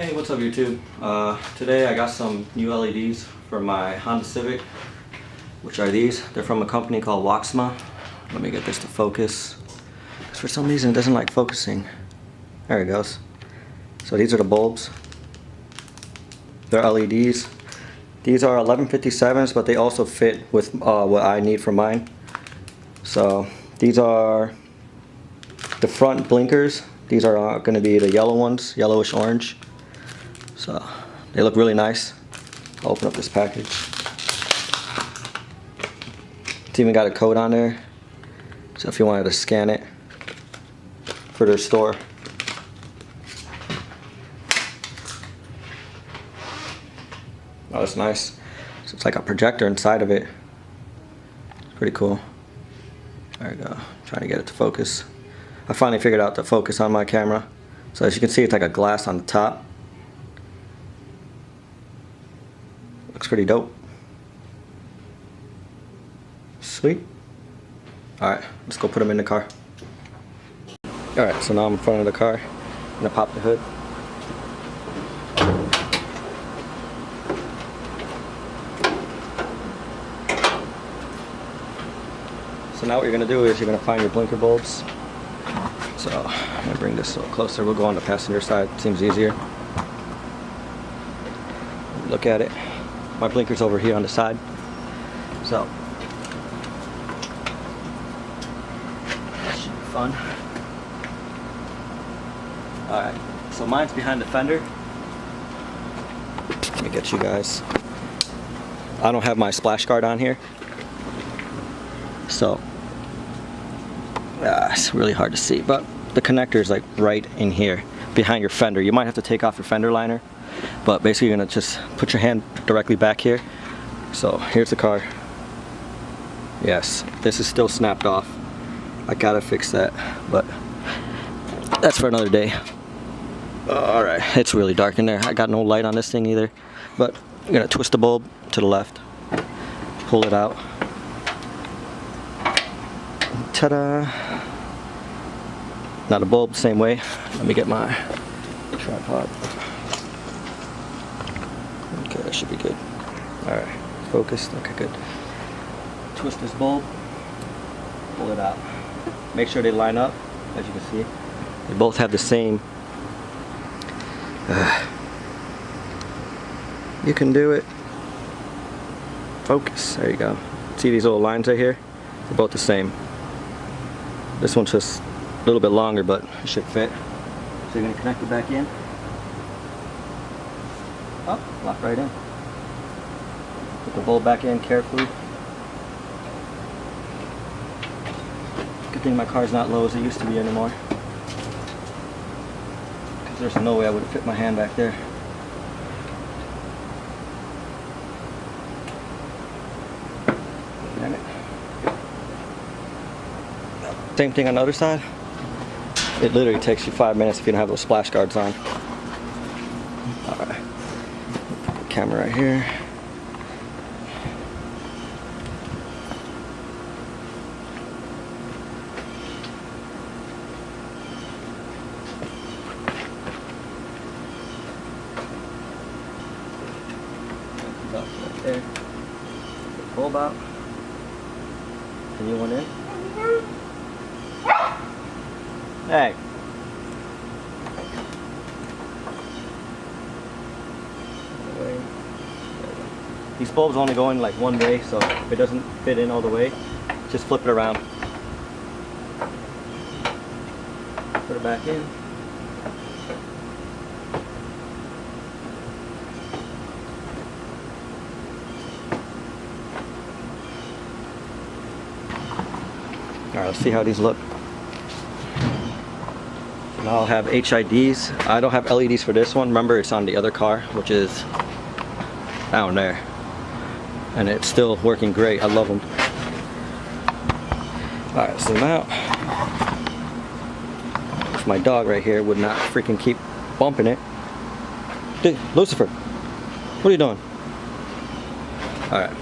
Hey, what's up YouTube? Today I got some new LEDs for my Honda Civic, which are these. They're from a company called Woxma. Let me get this to focus. Because for some reason it doesn't like focusing. There it goes. So these are the bulbs. They're LEDs. These are 1157s, but they also fit with what I need for mine. So these are the front blinkers. These are going to be the yellow ones, yellowish orange. So they look really nice. I'll open up this package. It's even got a code on there. So if you wanted to scan it for their store. Oh, that's nice. So it's like a projector inside of it. It's pretty cool. There we go. Trying to get it to focus. I finally figured out the focus on my camera. So as you can see, it's like a glass on the top. Looks pretty dope. Sweet. Alright, let's go put them in the car. Alright, so now I'm in front of the car. I'm gonna pop the hood. So now what you're gonna do is you're gonna find your blinker bulbs. So I'm gonna bring this a little closer. We'll go on the passenger side. Seems easier. Look at it. My blinker's over here on the side. So that should be fun. Alright, so mine's behind the fender. Let me get you guys. I don't have my splash guard on here. So it's really hard to see, but the connector is like right in here behind your fender. You might have to take off your fender liner, but basically you're gonna just put your hand directly back here. So here's the car. Yes, this is still snapped off. I gotta fix that, but that's for another day. Alright, it's really dark in there. I got no light on this thing either, but I'm gonna twist the bulb to the left, pull it out. Ta-da! Now the bulb, same way. Let me get my tripod. Okay, that should be good. Alright, focused. Okay, good. Twist this bulb, pull it out. Make sure they line up, as you can see. They both have the same. You can do it. Focus. There you go. See these little lines right here? They're both the same. This one's just a little bit longer, but it should fit. So you're going to connect it back in. Oh, lock right in. Put the bulb back in carefully. Good thing my car's not low as it used to be anymore. Because there's no way I would have fit my hand back there. Damn it. Same thing on the other side. It literally takes you 5 minutes if you don't have those splash guards on. Alright. Camera right here. Right there. Bulb out. The new one in. Hey. These bulbs only go in like one way, so if it doesn't fit in all the way, just flip it around. Put it back in. Alright, let's see how these look. Now I'll have HIDs. I don't have LEDs for this one. Remember, it's on the other car, which is down there. And it's still working great. I love them. Alright, zoom out. If my dog right here would not freaking keep bumping it. Dude, Lucifer, what are you doing? Alright.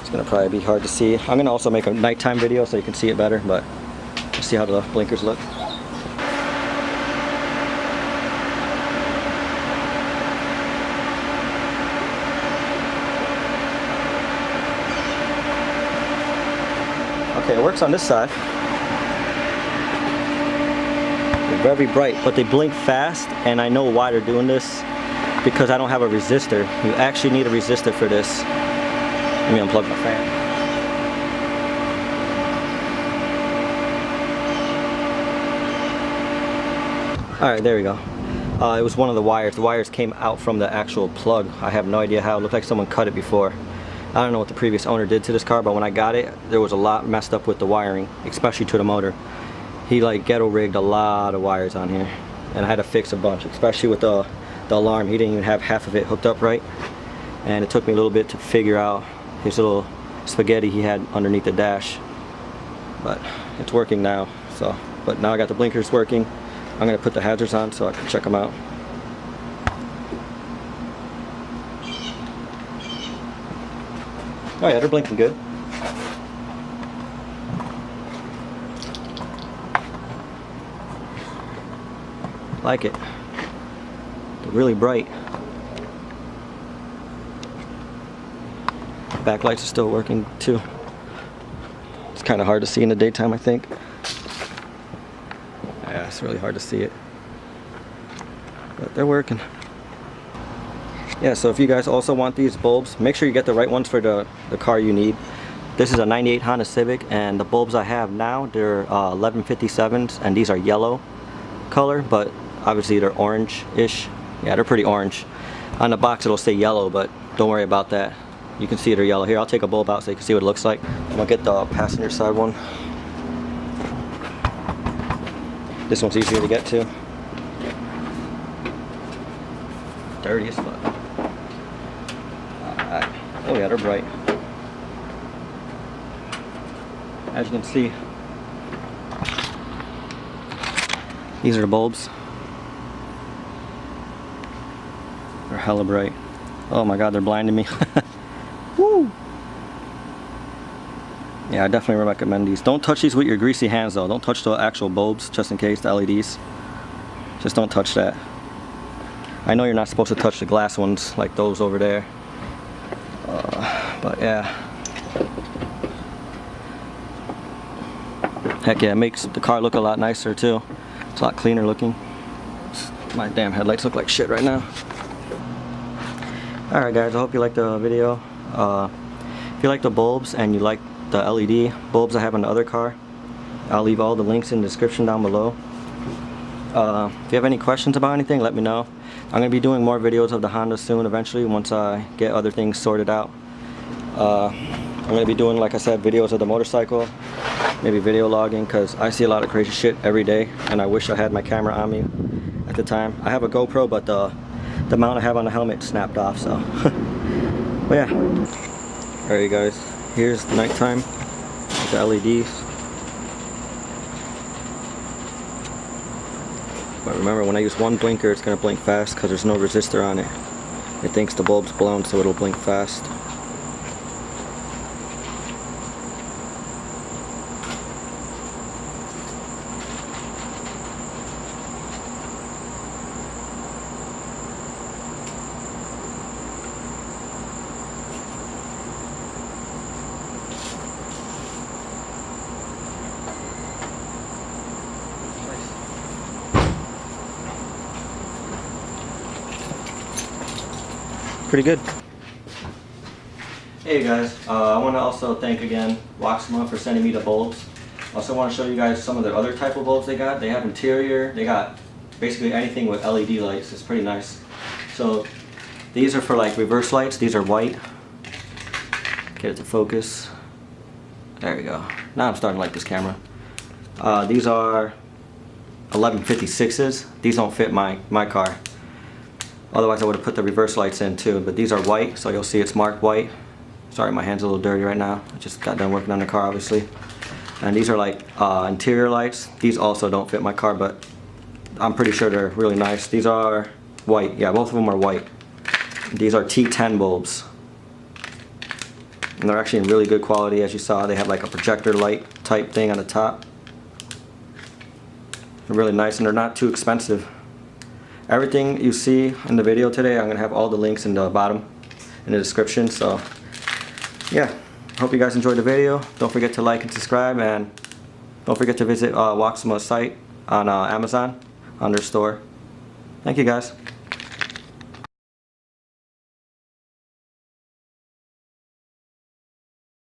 It's gonna probably be hard to see. I'm gonna also make a nighttime video so you can see it better, but let's see how the blinkers look. Okay, it works on this side. They're very bright, but they blink fast, and I know why they're doing this. Because I don't have a resistor. You actually need a resistor for this. Let me unplug my fan. Alright, there we go. It was one of the wires. The wires came out from the actual plug. I have no idea how. It looked like someone cut it before. I don't know what the previous owner did to this car, but when I got it, there was a lot messed up with the wiring, especially to the motor. He like ghetto rigged a lot of wires on here, and I had to fix a bunch, especially with the alarm. He didn't even have half of it hooked up right, and it took me a little bit to figure out his little spaghetti he had underneath the dash, but it's working now. So, but now I got the blinkers working. I'm gonna put the hazards on so I can check them out. Oh yeah, they're blinking good. Like it. They're really bright. Backlights are still working too. It's kind of hard to see in the daytime, I think. Yeah, it's really hard to see it. But they're working. Yeah, so if you guys also want these bulbs, make sure you get the right ones for the car you need. This is a 98 Honda Civic, and the bulbs I have now, they're 1157s, and these are yellow color, but obviously they're orange-ish. Yeah, they're pretty orange. On the box it'll say yellow, but don't worry about that. You can see they're yellow. Here, I'll take a bulb out so you can see what it looks like. I'm gonna get the passenger side one. This one's easier to get to. Dirty as fuck. Oh yeah, they're bright. As you can see, these are the bulbs. They're hella bright. Oh my god, they're blinding me. Woo! Yeah, I definitely recommend these. Don't touch these with your greasy hands though. Don't touch the actual bulbs, just in case, the LEDs. Just don't touch that. I know you're not supposed to touch the glass ones like those over there. But yeah. Heck yeah, it makes the car look a lot nicer too. It's a lot cleaner looking. My damn headlights look like shit right now. Alright guys, I hope you liked the video. If you like the bulbs and you like the LED bulbs I have in the other car, I'll leave all the links in the description down below. If you have any questions about anything, let me know. I'm going to be doing more videos of the Honda soon eventually, once I get other things sorted out. I'm going to be doing, like I said, videos of the motorcycle, maybe video logging, because I see a lot of crazy shit every day, and I wish I had my camera on me at the time. I have a GoPro, but the mount I have on the helmet snapped off, so. But yeah. Alright you guys, here's the nighttime with the LEDs. But remember, when I use one blinker, it's going to blink fast because there's no resistor on it. It thinks the bulb's blown, so it'll blink fast. Pretty good. Hey guys, I want to also thank again Woxma for sending me the bulbs. Also want to show you guys some of the other type of bulbs they got. They have interior, they got basically anything with LED lights. It's pretty nice. So these are for like reverse lights. These are white. Get it to focus. There we go. Now I'm starting to like this camera. These are 1156s. These don't fit my car. Otherwise I would have put the reverse lights in too, but these are white, so you'll see it's marked white. Sorry, my hand's a little dirty right now. I just got done working on the car, obviously. And these are like interior lights. These also don't fit my car, but I'm pretty sure they're really nice. These are white. Yeah, both of them are white. These are T10 bulbs. And they're actually in really good quality, as you saw. They have like a projector light type thing on the top. They're really nice, and they're not too expensive. Everything you see in the video today, I'm going to have all the links in the bottom in the description. So yeah, hope you guys enjoyed the video. Don't forget to like and subscribe, and don't forget to visit Woxma's site on Amazon on their store. Thank you guys.